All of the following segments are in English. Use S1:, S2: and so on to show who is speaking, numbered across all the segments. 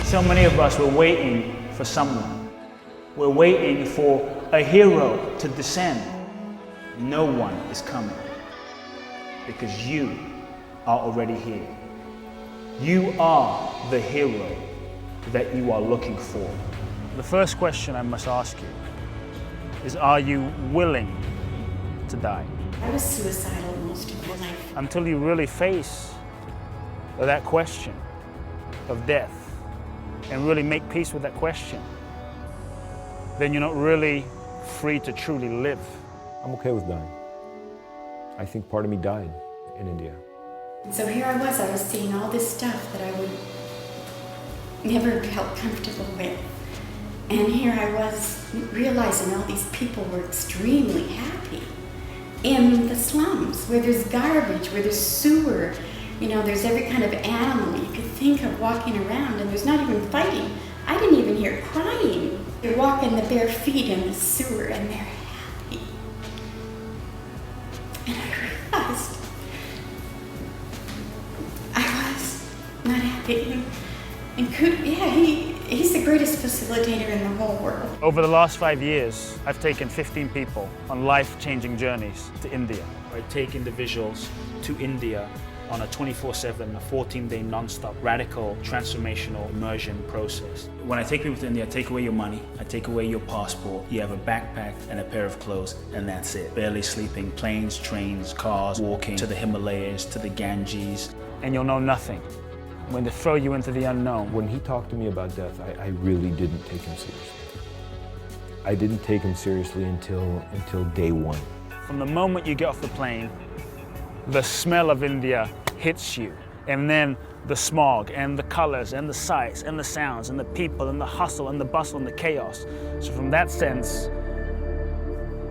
S1: So many of us were waiting for someone. We're waiting for a hero to descend. No one is coming because you are already here. You are the hero that you are looking for. The first question I must ask you is, are you willing to die?
S2: I was suicidal most of my life.
S1: Until you really face that question of death and really make peace with that question, then you're not really free to truly live.
S3: I'm okay with dying. I think part of me died in India.
S2: So here I was seeing all this stuff that I would never felt comfortable with. And here I was realizing all these people were extremely happy in the slums, where there's garbage, where there's sewer, you know, there's every kind of animal you could think of walking around, and there's not even fighting. I didn't even hear crying. They're walking the bare feet in the sewer and they're happy. And I realized I was not happy. And Kute, yeah, he's the greatest facilitator in the whole world.
S1: Over the last 5 years, I've taken 15 people on life-changing journeys to India. I take individuals to India on a 24/7, a 14-day non-stop, radical, transformational immersion process. When I take people to India, I take away your money, I take away your passport, you have a backpack and a pair of clothes, and that's it. Barely sleeping, planes, trains, cars, walking to the Himalayas, to the Ganges, and you'll know nothing. When they throw you into the unknown.
S3: When he talked to me about death, I really didn't take him seriously. I didn't take him seriously until day one.
S1: From the moment you get off the plane, the smell of India hits you. And then the smog and the colors and the sights and the sounds and the people and the hustle and the bustle and the chaos. So from that sense,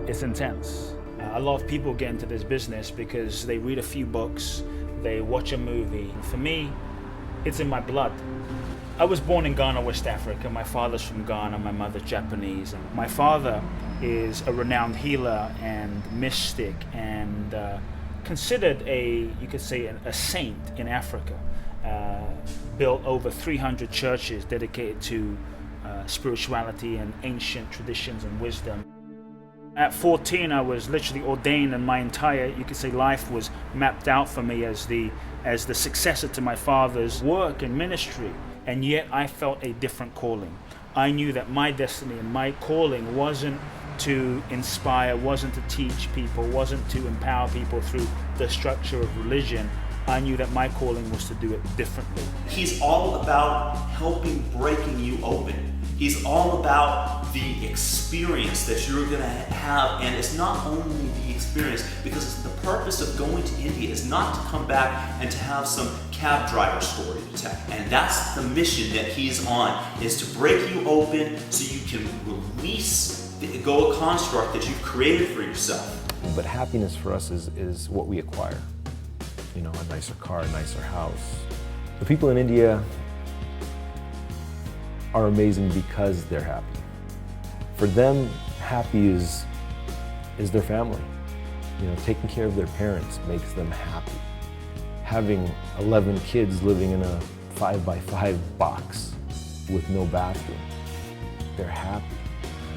S1: it's intense. A lot of people get into this business because they read a few books, they watch a movie. For me, it's in my blood. I was born in Ghana, West Africa. My father's from Ghana, my mother's Japanese. And my father is a renowned healer and mystic and considered you could say, a saint in Africa. Built over 300 churches dedicated to spirituality and ancient traditions and wisdom. At 14, I was literally ordained, and my entire, you could say, life was mapped out for me as the successor to my father's work and ministry. And yet I felt a different calling. I knew that my destiny and my calling wasn't to inspire, wasn't to teach people, wasn't to empower people through the structure of religion. I knew that my calling was to do it differently.
S4: He's all about breaking you open. He's all about the experience that you're going to have, and it's not only the experience, because the purpose of going to India is not to come back and to have some cab driver story to tell. And that's the mission that he's on, is to break you open so you can release the egoic construct that you've created for yourself.
S3: But happiness for us is what we acquire. You know, a nicer car, a nicer house. The people in India are amazing because they're happy. For them, happy is their family. You know, taking care of their parents makes them happy. Having 11 kids living in a 5x5 box with no bathroom, they're happy.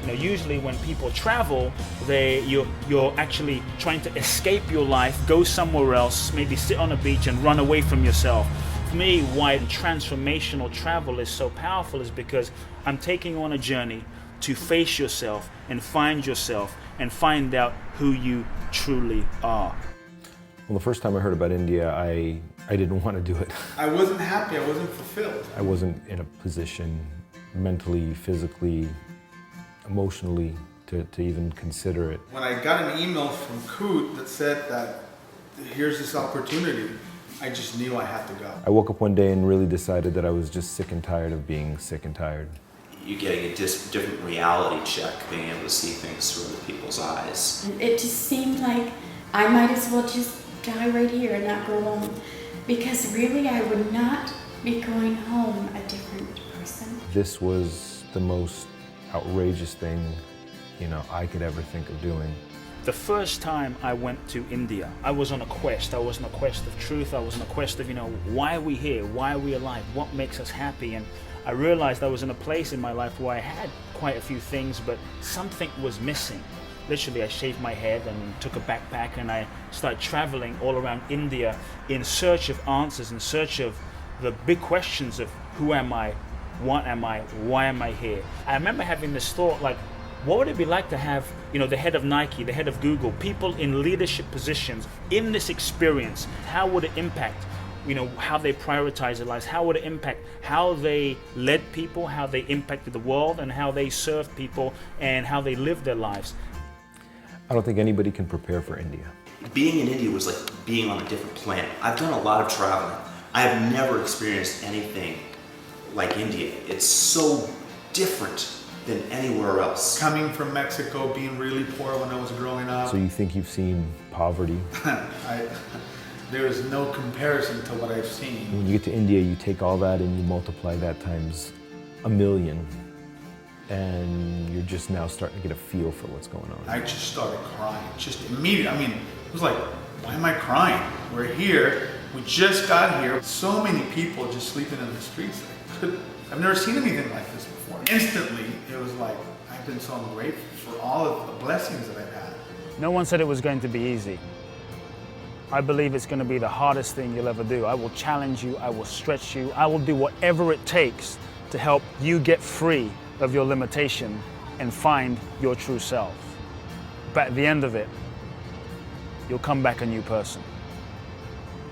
S1: You know, usually when people travel, you're actually trying to escape your life, go somewhere else, maybe sit on a beach and run away from yourself. For me, why transformational travel is so powerful is because I'm taking on a journey to face yourself and find out who you truly are.
S3: Well, the first time I heard about India, I didn't want to do it.
S5: I wasn't happy, I wasn't fulfilled.
S3: I wasn't in a position mentally, physically, emotionally to even consider it.
S5: When I got an email from Kute that said that here's this opportunity, I just knew I had to go.
S3: I woke up one day and really decided that I was just sick and tired of being sick and tired.
S4: You're getting a different reality check, being able to see things through other people's eyes.
S2: It just seemed like I might as well just die right here and not go home, because really I would not be going home a different person.
S3: This was the most outrageous thing, you know, I could ever think of doing.
S1: The first time I went to India, I was on a quest. I was on a quest of truth. I was on a quest of, why are we here? Why are we alive? What makes us happy? And I realized I was in a place in my life where I had quite a few things, but something was missing. Literally, I shaved my head and took a backpack and I started traveling all around India in search of answers, in search of the big questions of who am I, what am I, why am I here? I remember having this thought like, what would it be like to have, the head of Nike, the head of Google, people in leadership positions in this experience? How would it impact, how they prioritize their lives? How would it impact how they led people, how they impacted the world, and how they served people, and how they lived their lives?
S3: I don't think anybody can prepare for India.
S4: Being in India was like being on a different planet. I've done a lot of traveling. I have never experienced anything like India. It's so different than anywhere else.
S5: Coming from Mexico, being really poor when I was growing up.
S3: So you think you've seen poverty?
S5: There is no comparison to what I've seen.
S3: When you get to India, you take all that and you multiply that times 1,000,000. And you're just now starting to get a feel for what's going on.
S5: I just started crying, just immediately. I mean, it was like, why am I crying? We're here, we just got here. So many people just sleeping in the streets. I've never seen anything like this before. Instantly, it was like, I've been so grateful for all of the blessings that I've had.
S1: No one said it was going to be easy. I believe it's going to be the hardest thing you'll ever do. I will challenge you, I will stretch you, I will do whatever it takes to help you get free of your limitation and find your true self. But at the end of it, you'll come back a new person.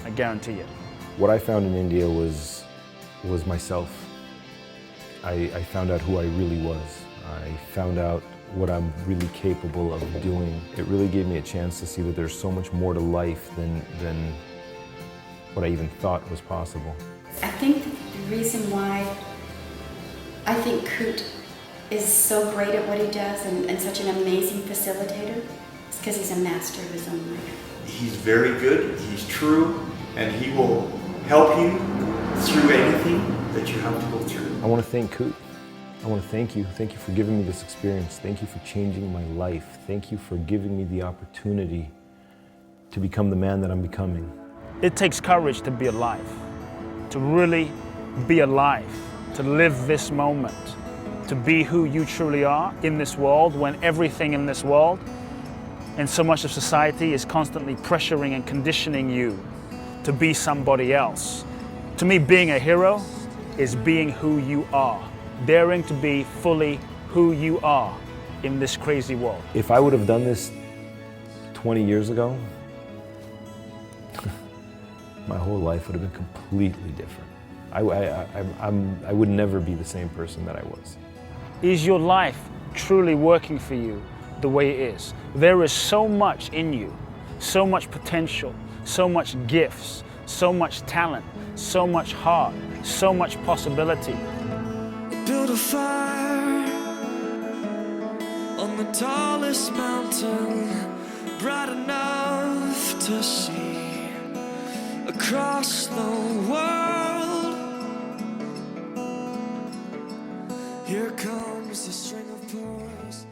S1: I guarantee it.
S3: What I found in India was myself. I found out who I really was. I found out what I'm really capable of doing. It really gave me a chance to see that there's so much more to life than what I even thought was possible.
S2: I think the reason why I think Kute is so great at what he does and such an amazing facilitator is because he's a master of his own life.
S4: He's very good, he's true, and he will help you through anything that you have to go through.
S3: I want to thank Kute. I want to thank you. Thank you for giving me this experience. Thank you for changing my life. Thank you for giving me the opportunity to become the man that I'm becoming.
S1: It takes courage to be alive, to really be alive, to live this moment, to be who you truly are in this world when everything in this world and so much of society is constantly pressuring and conditioning you to be somebody else. To me, being a hero is being who you are, daring to be fully who you are in this crazy world.
S3: If I would have done this 20 years ago, my whole life would have been completely different. I would never be the same person that I was.
S1: Is your life truly working for you the way it is? There is so much in you, so much potential, so much gifts, so much talent, so much heart, so much possibility.
S6: Build a fire on the tallest mountain, bright enough to see across the world. Here comes the string of pearls.